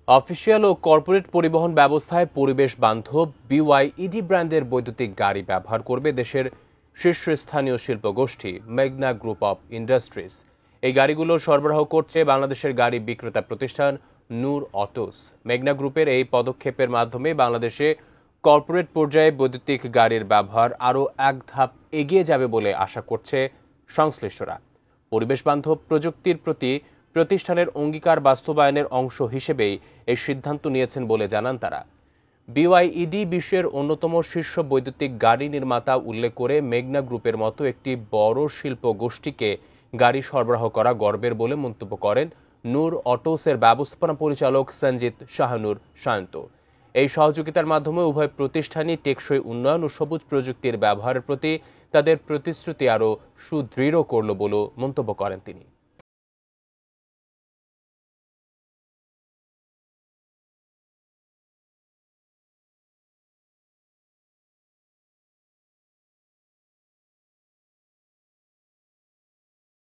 Official ও corporate পরিবহন ব্যবস্থায় পরিবেশ বান্ধব বিওয়াইইডি ব্র্যান্ডের বৈদ্যুতিক গাড়ি ব্যবহার করবে দেশের শীর্ষস্থানীয় শিল্পগোষ্ঠী মেঘনা গ্রুপ অব ইন্ডাস্ট্রিজ। এই গাড়িগুলো সরবরাহ করছে বাংলাদেশের গাড়ি বিক্রেতা প্রতিষ্ঠান নূর অটোস। মেঘনা গ্রুপের এই পদক্ষেপের মাধ্যমে বাংলাদেশে কর্পোরেট পর্যায়ে বৈদ্যুতিক গাড়ির ব্যবহার আরও এক ধাপ এগিয়ে যাবে বলে আশা করছে সংশ্লিষ্টরা। পরিবেশ বান্ধব প্রযুক্তির প্রতি প্রতিষ্ঠানের অঙ্গীকার বাস্তবায়নের অংশ হিসেবেই এই সিদ্ধান্ত নিয়েছেন বলে জানান তারা। বিওয়াইইডি বিশ্বের অন্যতম শীর্ষ বৈদ্যুতিক গাড়ি নির্মাতা উল্লেখ করে মেঘনা গ্রুপের মতো একটি বড় শিল্প গোষ্ঠীকে গাড়ি সরবরাহ করা গর্বের বলে মন্তব্য করেন নূর অটোসের ব্যবস্থাপনা পরিচালক সঞ্জিত শাহানুর সায়ন্ত। এই সহযোগিতার মাধ্যমে উভয় প্রতিষ্ঠানই টেকসই উন্নয়ন ও সবুজ প্রযুক্তির ব্যবহারের প্রতি তাদের প্রতিশ্রুতি আরও সুদৃঢ় করল বলেও মন্তব্য করেন তিনি।